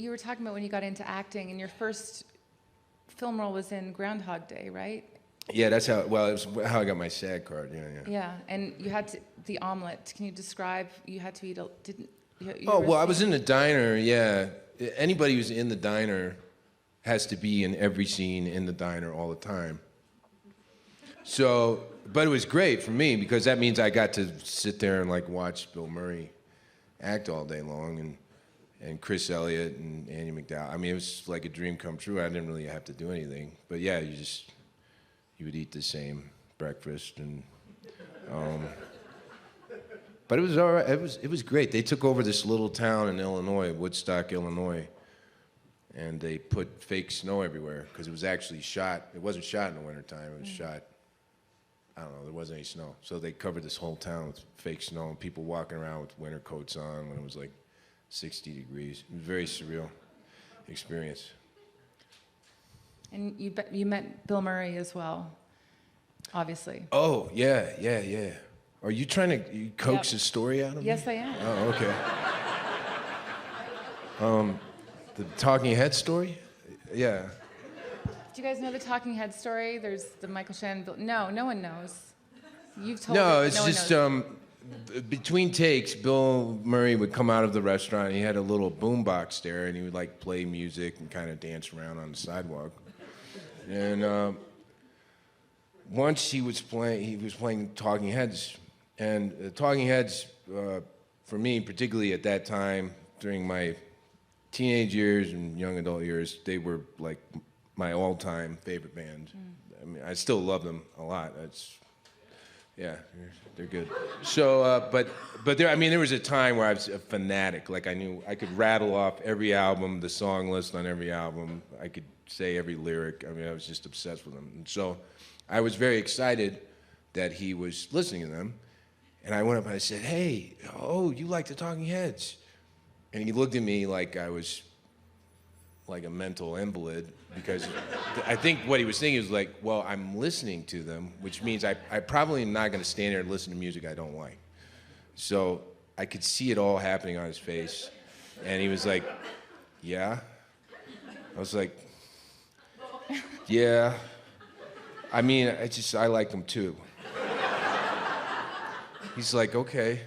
were talking about when you got into acting, and your first film role was in Groundhog Day, right? Yeah, that's how. Well, it was how I got my SAG card. Yeah, yeah. Yeah, and you had the omelet. Can you describe? You had to eat. Didn't? Oh well, I was in the diner. Yeah, anybody who's in the diner has to be in every scene in the diner all the time. So, but it was great for me because that means I got to sit there and like watch Bill Murray act all day long, and Chris Elliott and Andy McDowell. I mean, it was like a dream come true. I didn't really have to do anything. But yeah, you would eat the same breakfast and. But it was all right. It was great. They took over this little town in Illinois, Woodstock, Illinois, and they put fake snow everywhere because it was actually shot. It wasn't shot in the wintertime. It was shot. I don't know. There wasn't any snow, so they covered this whole town with fake snow and people walking around with winter coats on when it was like 60 degrees. It was a very surreal experience. And you met Bill Murray as well, obviously. Oh yeah. Are you trying to coax a story out of me? Yes, I am. Oh, okay. The Talking Head story? Yeah. Do you guys know the Talking Head story? There's the Michael Shannon. No one knows. You've told No, it, it's no one just knows. between takes, Bill Murray would come out of the restaurant. And he had a little boombox there, and he would like play music and kind of dance around on the sidewalk. And once he was playing Talking Heads, and Talking Heads, for me, particularly at that time, during my teenage years and young adult years, they were like my all-time favorite band. I mean, I still love them a lot. Yeah, they're good. So, but there was a time where I was a fanatic. Like I knew I could rattle off every album, the song list on every album. I could say every lyric. I mean, I was just obsessed with them. And so, I was very excited that he was listening to them. And I went up and I said, "Hey, you like the Talking Heads?" And he looked at me like I was like a mental invalid because I think what he was thinking was like, well, I'm listening to them, which means I probably am not going to stand there and listen to music I don't like. So I could see it all happening on his face. And he was like, yeah? I was like, yeah. I mean, I like them too. He's like, okay.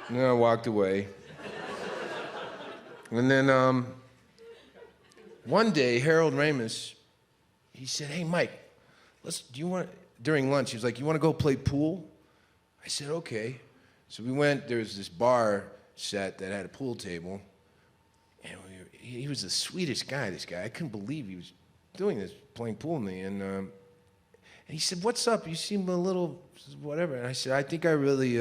And then I walked away. And then one day, Harold Ramis, he said, "Hey, Mike, during lunch, he was like, you want to go play pool?" I said, okay. So we went, there was this bar set that had a pool table. And he was the sweetest guy, this guy. I couldn't believe he was doing this, playing pool with me. And he said, "What's up? You seem a little whatever." And I said, I think I really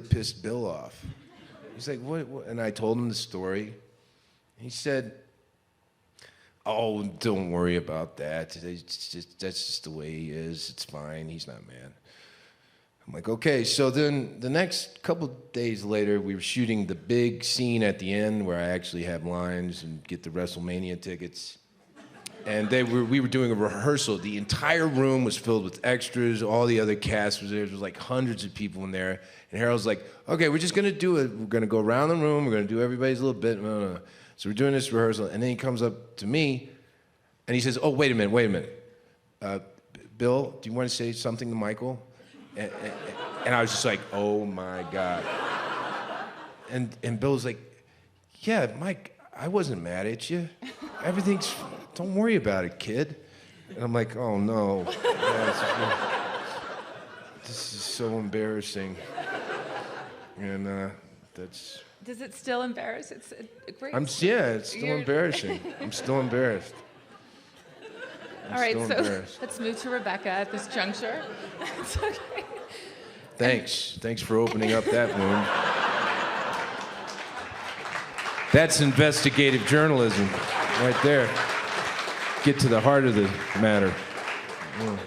pissed Bill off." He's like, what? And I told him the story. He said, "Oh, don't worry about that. That's just the way he is. It's fine. He's not mad." I'm like, okay. So then the next couple days later, we were shooting the big scene at the end where I actually have lines and get the WrestleMania tickets. And we were doing a rehearsal. The entire room was filled with extras. All the other cast was there. There was like hundreds of people in there. And Harold's like, "Okay, we're just gonna do it. We're gonna go around the room. We're gonna do everybody's little bit." So we're doing this rehearsal, and then he comes up to me, and he says, "Oh, wait a minute. Bill, do you want to say something to Michael?" And I was just like, "Oh my God." And Bill's like, "Yeah, Mike, I wasn't mad at you. Don't worry about it, kid." And I'm like, "Oh no. This is so embarrassing." And that's... Does it still embarrass? It's a great... it's still embarrassing. I'm still embarrassed. All right, so let's move to Rebecca at this juncture. It's okay. Thanks for opening up that wound. That's investigative journalism right there. Get to the heart of the matter. Yeah.